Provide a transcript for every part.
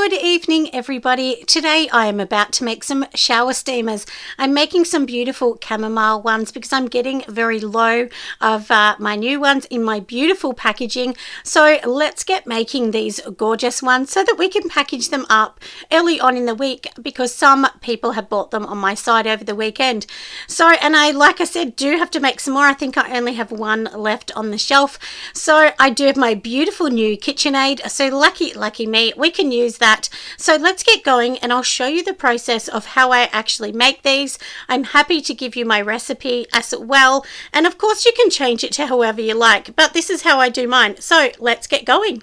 Good evening, everybody. Today I am about to make some shower steamers. I'm making some beautiful chamomile ones because I'm getting very low of my new ones in my beautiful packaging. So let's get making these gorgeous ones so that we can package them up early on in the week, because some people have bought them on my site over the weekend. So, and like I said, do have to make some more. I think I only have one left on the shelf. So I do have my beautiful new KitchenAid. So lucky me, we can use that. So let's get going and I'll show you the process of how I actually make these. I'm happy to give you my recipe as well, and of course you can change it to however you like, but this is how I do mine. So let's get going.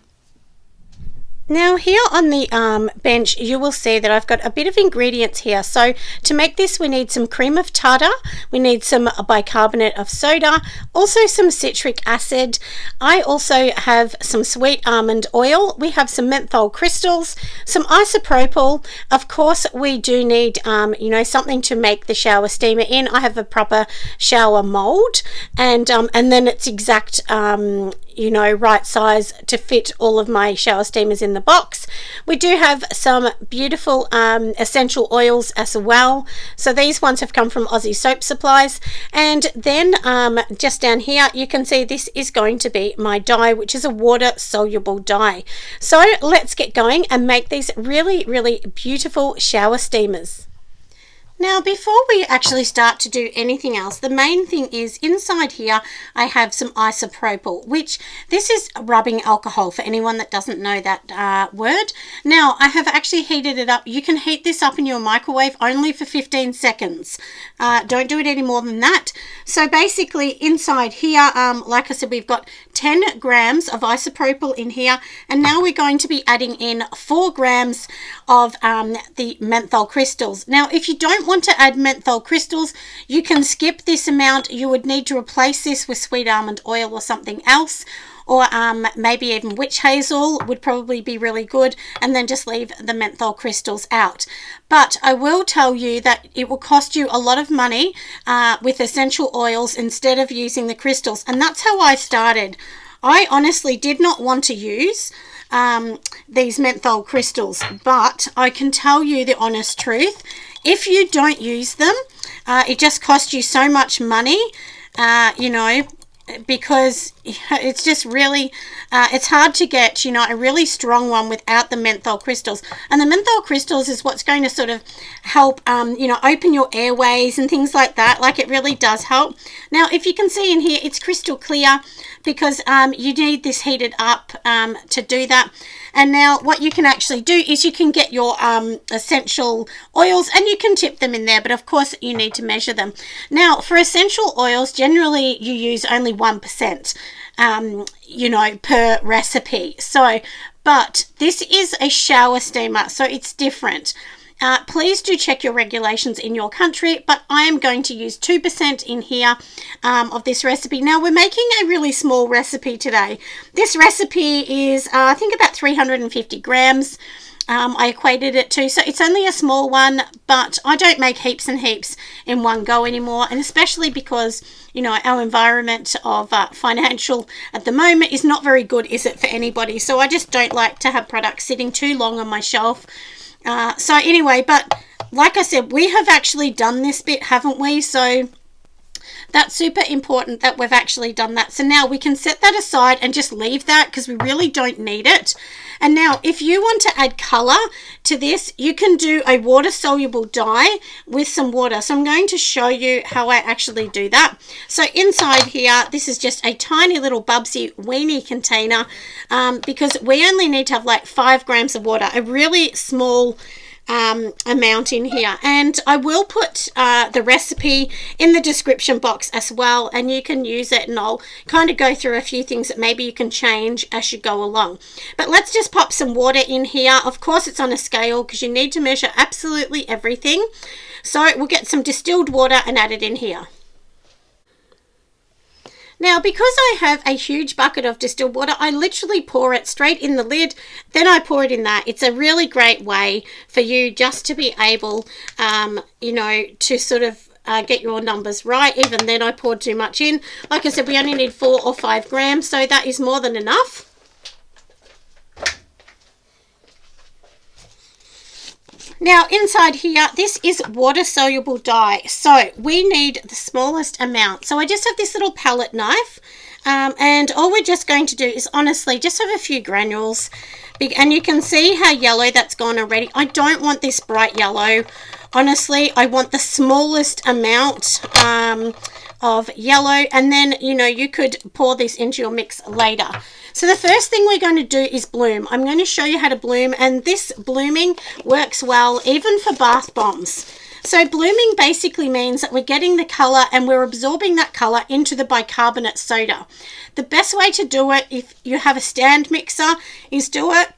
Now here on the bench you will see that I've got a bit of ingredients here. So to make this we need some cream of tartar, we need some bicarbonate of soda, also some citric acid. I also have some sweet almond oil, we have some menthol crystals, some isopropyl. Of course we do need something to make the shower steamer in. I have a proper shower mold, and then it's exact right size to fit all of my shower steamers in the box. We do have some beautiful essential oils as well. So these ones have come from Aussie Soap Supplies. And then just down here you can see this is going to be my dye, which is a water soluble dye. So let's get going and make these really beautiful shower steamers. Now before we actually start to do anything else, the main thing is inside here I have some isopropyl, which this is rubbing alcohol for anyone that doesn't know that word. Now I have actually heated it up. You can heat this up in your microwave only for 15 seconds. Don't do it any more than that. So basically inside here, like I said, we've got 10 grams of isopropyl in here, and now we're going to be adding in 4 grams of the menthol crystals. Now if you don't want to add menthol crystals, you can skip this amount. You would need to replace this with sweet almond oil or something else, or maybe even witch hazel would probably be really good, and then just leave the menthol crystals out. But I will tell you that it will cost you a lot of money with essential oils instead of using the crystals, and that's how I started. I honestly did not want to use these menthol crystals, but I can tell you the honest truth. If you don't use them, it just costs you so much money, because it's just really, it's hard to get, a really strong one without the menthol crystals. And the menthol crystals is what's going to sort of help, open your airways and things like that. Like, it really does help. Now, if you can see in here, it's crystal clear because you need this heated up to do that. And now what you can actually do is you can get your essential oils and you can tip them in there, but of course you need to measure them. Now for essential oils, generally you use only 1%, per recipe. So, but this is a shower steamer, so it's different. Please do check your regulations in your country, but I am going to use 2% in here of this recipe. Now we're making a really small recipe today. This recipe is I think about 350 grams. I equated it to, so it's only a small one, but I don't make heaps and heaps in one go anymore, and especially because our environment of financial at the moment is not very good, is it, for anybody? So I just don't like to have products sitting too long on my shelf. So anyway, but like I said, we have actually done this bit, haven't we? So that's super important that we've actually done that. So now we can set that aside and just leave that because we really don't need it. And now if you want to add color to this, you can do a water soluble dye with some water. So I'm going to show you how I actually do that. So inside here, this is just a tiny little Bubsy weenie container, because we only need to have like 5 grams of water, a really small amount in here. And I will put the recipe in the description box as well, and you can use it, and I'll kind of go through a few things that maybe you can change as you go along. But let's just pop some water in here. Of course it's on a scale because you need to measure absolutely everything. So we'll get some distilled water and add it in here. Now, because I have a huge bucket of distilled water, I literally pour it straight in the lid, then I pour it in that. It's a really great way for you just to be able, to sort of get your numbers right. Even then I poured too much in. Like I said, we only need 4 or 5 grams, so that is more than enough. Now inside here, this is water soluble dye, so we need the smallest amount. So I just have this little palette knife, and all we're just going to do is honestly just have a few granules, and you can see how yellow that's gone already. I don't want this bright yellow. Honestly, I want the smallest amount of yellow, and then you could pour this into your mix later. So the first thing we're going to do is bloom. I'm going to show you how to bloom, and this blooming works well even for bath bombs. So blooming basically means that we're getting the color and we're absorbing that color into the bicarbonate soda. The best way to do it, if you have a stand mixer, is do it.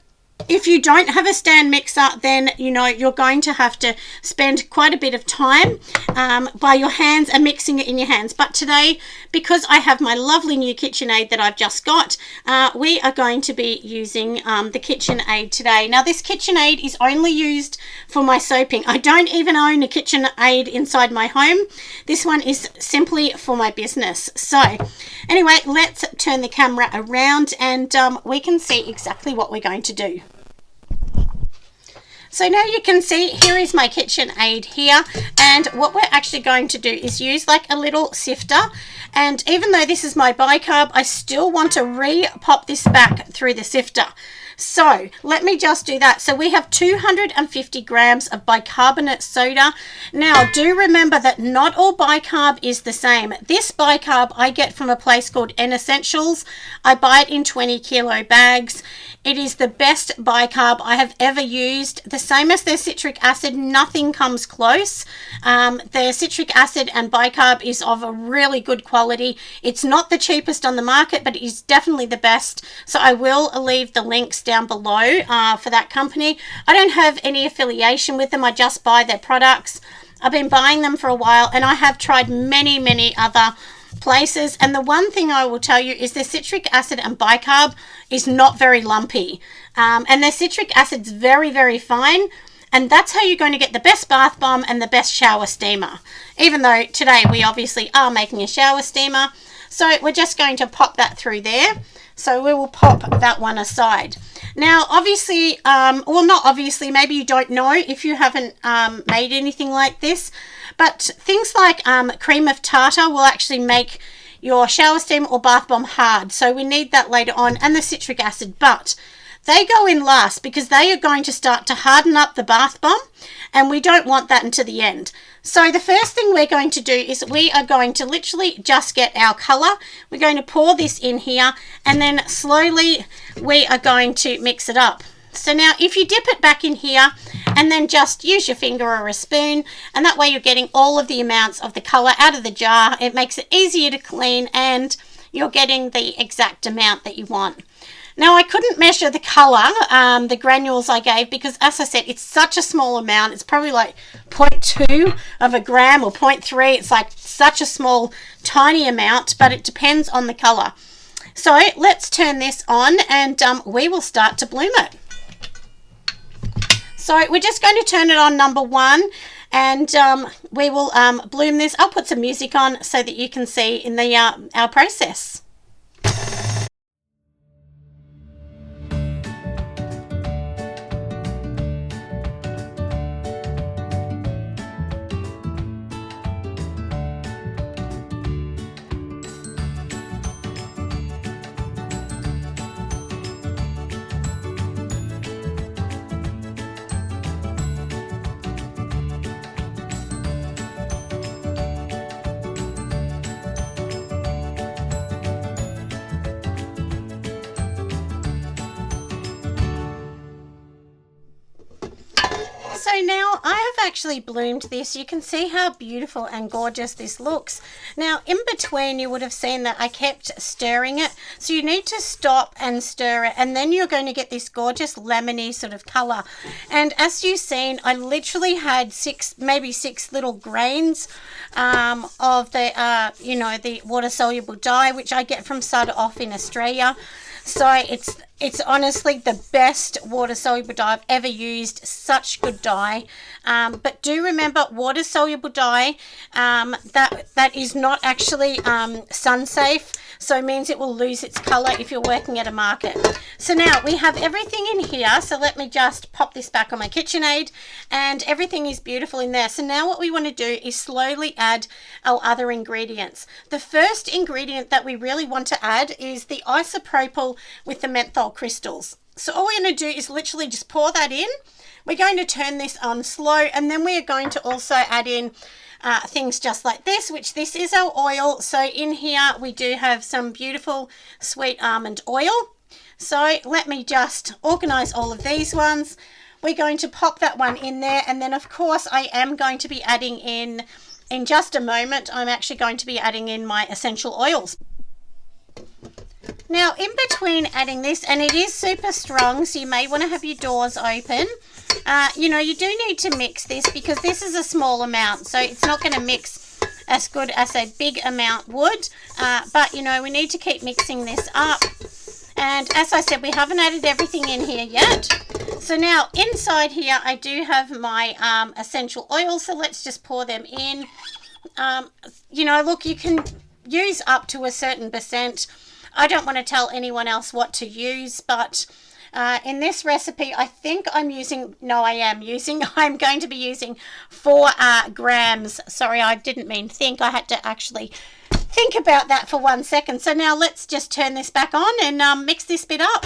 If you don't have a stand mixer, then you're going to have to spend quite a bit of time by your hands and mixing it in your hands. But today, because I have my lovely new KitchenAid that I've just got, we are going to be using the KitchenAid today. Now this KitchenAid is only used for my soaping. I don't even own a KitchenAid inside my home. This one is simply for my business. So anyway, let's turn the camera around and we can see exactly what we're going to do. So now you can see here is my KitchenAid here, and what we're actually going to do is use like a little sifter, and even though this is my bicarb, I still want to re-pop this back through the sifter. So let me just do that. So we have 250 grams of bicarbonate soda. Now do remember that not all bicarb is the same. This bicarb I get from a place called N Essentials. I buy it in 20 kilo bags. It is the best bicarb I have ever used. The same as their citric acid, nothing comes close. Their citric acid and bicarb is of a really good quality. It's not the cheapest on the market, but it is definitely the best. So I will leave the links down below for that company. I don't have any affiliation with them. I just buy their products. I've been buying them for a while, and I have tried many other places, and the one thing I will tell you is their citric acid and bicarb is not very lumpy, and their citric acid's very fine, and that's how you're going to get the best bath bomb and the best shower steamer, even though today we obviously are making a shower steamer. So we're just going to pop that through there. So we will pop that one aside. Now obviously, well not obviously, maybe you don't know if you haven't made anything like this, but things like cream of tartar will actually make your shower steam or bath bomb hard. So we need that later on, and the citric acid, but they go in last because they are going to start to harden up the bath bomb, and we don't want that until the end. So the first thing we're going to do is we are going to literally just get our color. We're going to pour this in here, and then slowly we are going to mix it up. So now if you dip it back in here and then just use your finger or a spoon, and that way you're getting all of the amounts of the color out of the jar. It makes it easier to clean, and you're getting the exact amount that you want. Now I couldn't measure the color, the granules I gave, because as I said, it's such a small amount. It's probably like 0.2 of a gram or 0.3. It's like such a small, tiny amount, but it depends on the color. So let's turn this on, and we will start to bloom it. So we're just going to turn it on number 1, and we will bloom this. I'll put some music on so that you can see in the our process. So now I have actually bloomed this. You can see how beautiful and gorgeous this looks. Now in between you would have seen that I kept stirring it. So you need to stop and stir it, and then you're going to get this gorgeous lemony sort of color. And as you've seen, I literally had maybe six little grains of the the water soluble dye, which I get from Sud Off in Australia. So it's honestly the best water soluble dye I've ever used. Such good dye, but do remember, water soluble dye that is not actually sun safe. so it means it will lose its color if you're working at a market. So now we have everything in here, so let me just pop this back on my KitchenAid, and everything is beautiful in there. So now what we want to do is slowly add our other ingredients. The first ingredient that we really want to add is the isopropyl with the menthol crystals. So all we're going to do is literally just pour that in. We're going to turn this on slow, and then we are going to also add in things just like this, which this is our oil. So in here we do have some beautiful sweet almond oil. So let me just organize all of these ones. We're going to pop that one in there, and then of course I am going to be adding in just a moment, I'm actually going to be adding in my essential oils. Now in between adding this, and it is super strong, so you may want to have your doors open. You know, you do need to mix this because this is a small amount, so it's not going to mix as good as a big amount would, but you know, we need to keep mixing this up. And as I said, we haven't added everything in here yet. So now inside here I do have my essential oils, so let's just pour them in. You know, look, you can use up to a certain percent. I don't want to tell anyone else what to use, but in this recipe, I think I'm going to be using 4 grams. Sorry, I didn't mean think. I had to actually think about that for 1 second. So now let's just turn this back on and mix this bit up.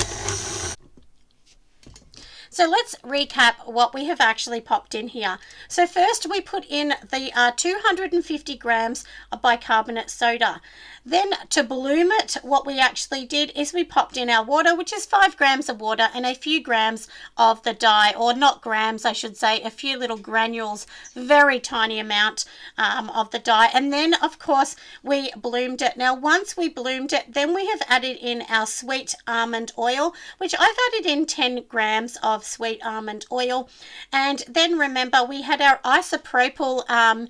So let's recap what we have actually popped in here. So first we put in the 250 grams of bicarbonate soda. Then to bloom it, what we actually did is we popped in our water, which is 5 grams of water and a few grams of the dye, or not grams, I should say, a few little granules, very tiny amount of the dye. And then of course we bloomed it. Now once we bloomed it, then we have added in our sweet almond oil, which I've added in 10 grams of sweet almond oil. And then remember, we had our isopropyl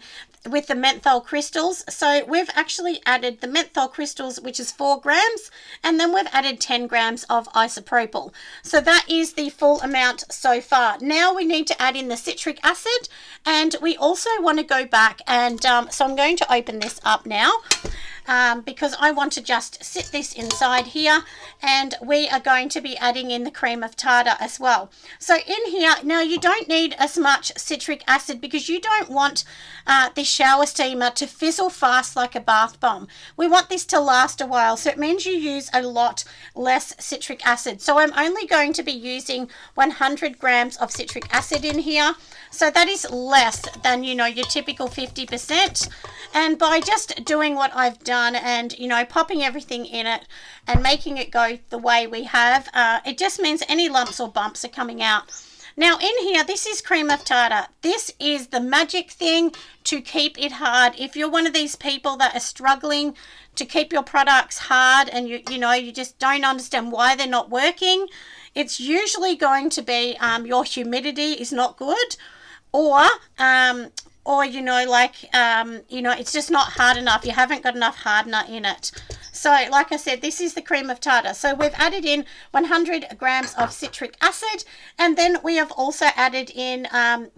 with the menthol crystals. So we've actually added the menthol crystals, which is 4 grams, and then we've added 10 grams of isopropyl. So that is the full amount so far. Now we need to add in the citric acid, and we also want to go back and so I'm going to open this up now. Because I want to just sit this inside here, and we are going to be adding in the cream of tartar as well. So in here, now you don't need as much citric acid because you don't want this shower steamer to fizzle fast like a bath bomb. We want this to last a while, so it means you use a lot less citric acid. So I'm only going to be using 100 grams of citric acid in here. So that is less than, you know, your typical 50%. And by just doing what I've done and, you know, popping everything in it and making it go the way we have, it just means any lumps or bumps are coming out. Now in here, this is cream of tartar. This is the magic thing to keep it hard. If you're one of these people that are struggling to keep your products hard and you know, you just don't understand why they're not working, it's usually going to be your humidity is not good, or you know, like you know, it's just not hard enough. You haven't got enough hardener in it. So like I said, this is the cream of tartar. So we've added in 100 grams of citric acid, and then we have also added in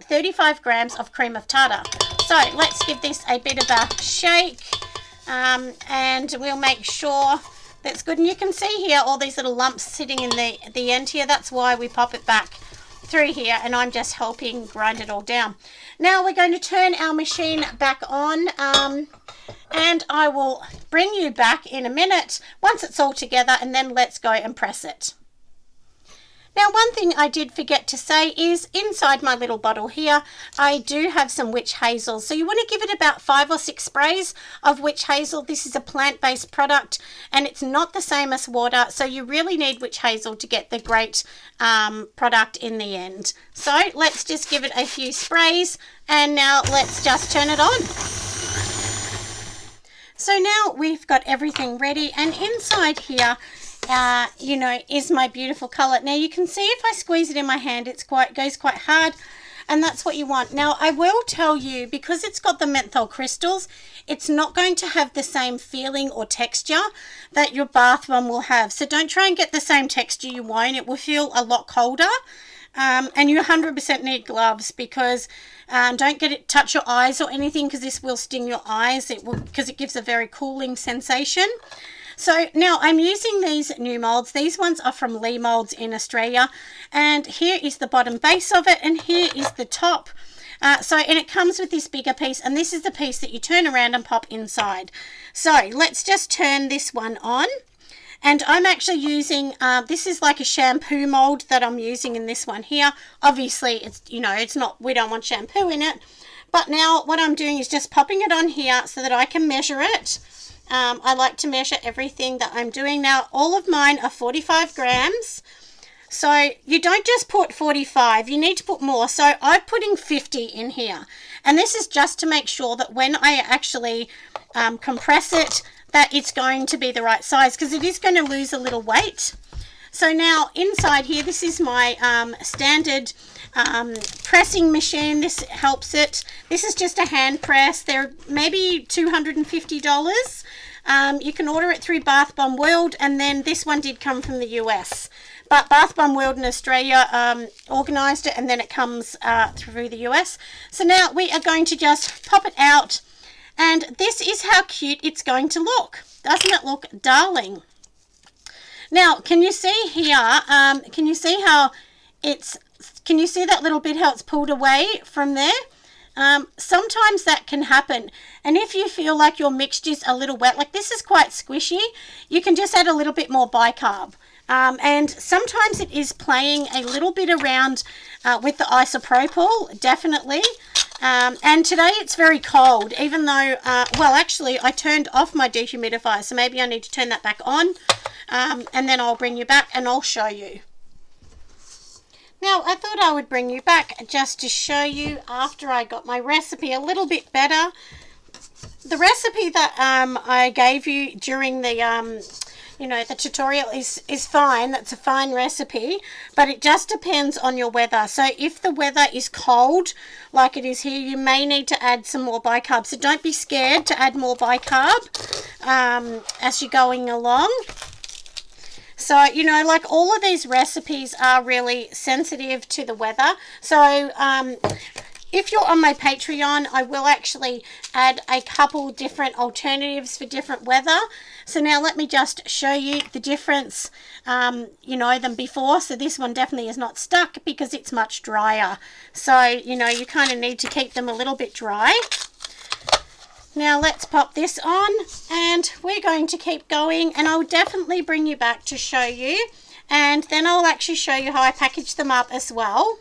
35 grams of cream of tartar. So let's give this a bit of a shake, and we'll make sure that's good. And you can see here all these little lumps sitting in the end here. That's why we pop it back through here, and I'm just helping grind it all down. Now we're going to turn our machine back on, and I will bring you back in a minute once it's all together, and then let's go and press it. Now one thing I did forget to say is inside my little bottle here I do have some witch hazel, so you want to give it about 5 or 6 sprays of witch hazel. This is a plant-based product and it's not the same as water, so you really need witch hazel to get the great product in the end. So let's just give it a few sprays, and now let's just turn it on. So now we've got everything ready, and inside here you know, is my beautiful color. Now you can see if I squeeze it in my hand, it goes quite hard, and that's what you want. Now I will tell you, because it's got the menthol crystals, it's not going to have the same feeling or texture that your bath bomb will have. So don't try and get the same texture, you won't. It will feel a lot colder. And you 100% need gloves, because don't get it touch your eyes or anything, because this will sting your eyes. It will, because it gives a very cooling sensation. So now I'm using these new molds. These ones are from Lee Molds in Australia, and here is the bottom base of it, and here is the top. And it comes with this bigger piece, and this is the piece that you turn around and pop inside. So let's just turn this one on. And I'm actually using, this is like a shampoo mold that I'm using in this one here. Obviously, it's, you know, it's not, we don't want shampoo in it. But now what I'm doing is just popping it on here so that I can measure it. I like to measure everything that I'm doing. Now, all of mine are 45 grams. So you don't just put 45, you need to put more. So I'm putting 50 in here. And this is just to make sure that when I actually compress it, that it's going to be the right size, because it is going to lose a little weight. So now inside here, this is my standard pressing machine. This helps it. This is just a hand press. They're maybe $250. You can order it through Bath Bomb World, and then this one did come from the US. But Bath Bomb World in Australia organised it, and then it comes through the US. So now we are going to just pop it out, and this is how cute it's going to look. Doesn't it look darling? Now, can you see here, can you see how it's, can you see that little bit, how it's pulled away from there? Sometimes that can happen, and if you feel like your mixture's a little wet, like this is quite squishy, you can just add a little bit more bicarb. And sometimes it is playing a little bit around with the isopropyl, definitely. And today it's very cold, even though, well, actually I turned off my dehumidifier, so maybe I need to turn that back on, and then I'll bring you back and I'll show you. Now, I thought I would bring you back just to show you after I got my recipe a little bit better. The recipe that I gave you during the you know, the tutorial is fine. That's a fine recipe, but it just depends on your weather. So if the weather is cold like it is here, you may need to add some more bicarb. So don't be scared to add more bicarb as you're going along. So, you know, like all of these recipes are really sensitive to the weather. So if you're on my Patreon, I will actually add a couple different alternatives for different weather. So now let me just show you the difference, you know, than before. So this one definitely is not stuck because it's much drier. So, you know, you kind of need to keep them a little bit dry. Now let's pop this on, and we're going to keep going, and I'll definitely bring you back to show you, and then I'll actually show you how I package them up as well.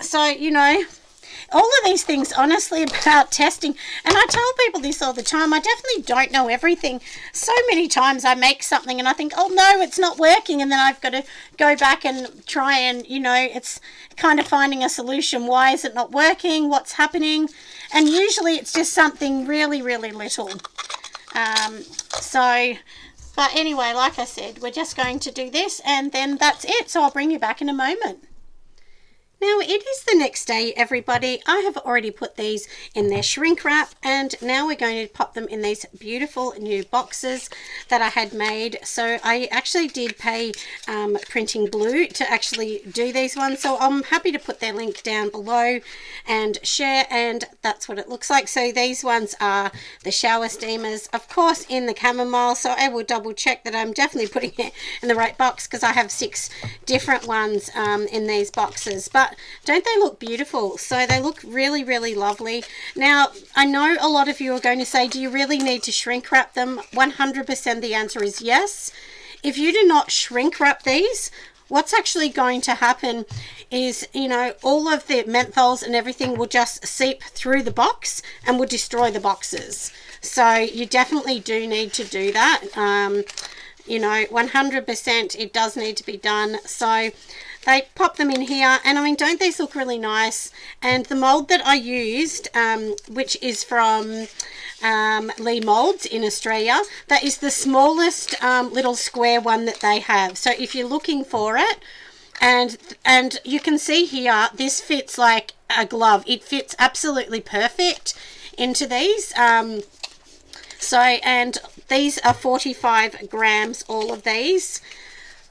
So, you know, all of these things honestly about testing, and I tell people this all the time, I definitely don't know everything. So many times I make something and I think, oh no, it's not working, and then I've got to go back and try and, you know, it's kind of finding a solution. Why is it not working? What's happening? And usually it's just something really, really little. But anyway, like I said, we're just going to do this, and then that's it. So I'll bring you back in a moment. Now it is the next day, everybody. I have already put these in their shrink wrap, and now we're going to pop them in these beautiful new boxes that I had made. So I actually did pay Printing Blue to actually do these ones, so I'm happy to put their link down below and share, and that's what it looks like. So these ones are the shower steamers, of course in the chamomile, so I will double check that I'm definitely putting it in the right box, because I have 6 different ones in these boxes. But don't they look beautiful? So they look really, really lovely. Now, I know a lot of you are going to say, do you really need to shrink wrap them? 100% the answer is yes. If you do not shrink wrap these, what's actually going to happen is, you know, all of the menthols and everything will just seep through the box and will destroy the boxes. So you definitely do need to do that. You know, 100% it does need to be done. So they pop them in here, and I mean, don't these look really nice? And the mold that I used, which is from Lee Molds in Australia, that is the smallest little square one that they have. So if you're looking for it, and you can see here, this fits like a glove. It fits absolutely perfect into these. And these are 45 grams, all of these.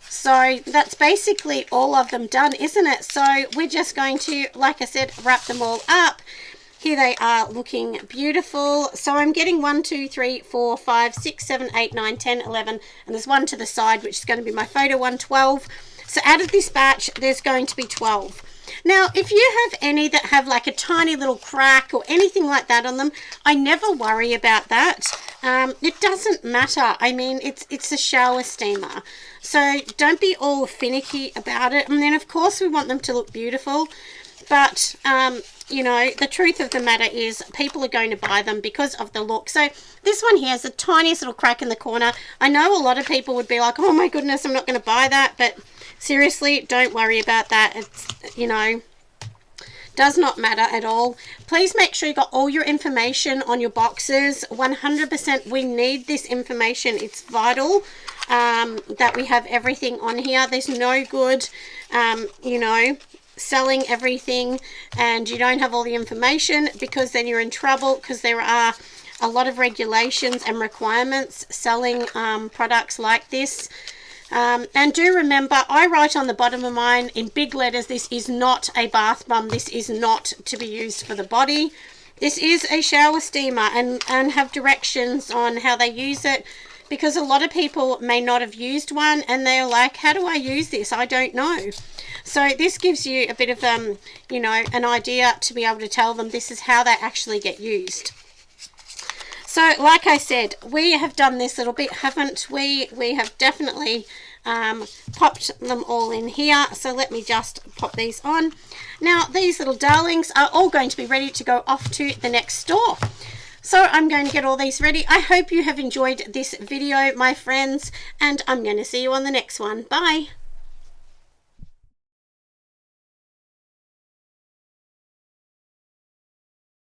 So that's basically all of them done, isn't it? So we're just going to, like I said, wrap them all up. Here they are looking beautiful. So I'm getting 1, 2, 3, 4, 5, 6, 7, 8, 9, 10, 11, and there's one to the side, which is going to be my photo one, 12. So out of this batch, there's going to be 12. Now, if you have any that have like a tiny little crack or anything like that on them, I never worry about that. It doesn't matter. I mean, it's a shower steamer. So don't be all finicky about it. And then, of course, we want them to look beautiful. But, you know, the truth of the matter is people are going to buy them because of the look. So this one here is the tiniest little crack in the corner. I know a lot of people would be like, oh my goodness, I'm not going to buy that. But seriously, don't worry about that. It's, you know, does not matter at all. Please make sure you got all your information on your boxes. 100% we need this information. It's vital that we have everything on here. There's no good, you know, selling everything and you don't have all the information, because then you're in trouble, because there are a lot of regulations and requirements selling products like this. And do remember, I write on the bottom of mine in big letters, this is not a bath bomb. This is not to be used for the body. This is a shower steamer, and have directions on how they use it, because a lot of people may not have used one and they're like, how do I use this? I don't know. So this gives you a bit of, you know, an idea to be able to tell them this is how they actually get used. So like I said, we have done this little bit, haven't we? We have definitely popped them all in here. So let me just pop these on. Now these little darlings are all going to be ready to go off to the next store. So I'm going to get all these ready. I hope you have enjoyed this video, my friends, and I'm going to see you on the next one. Bye.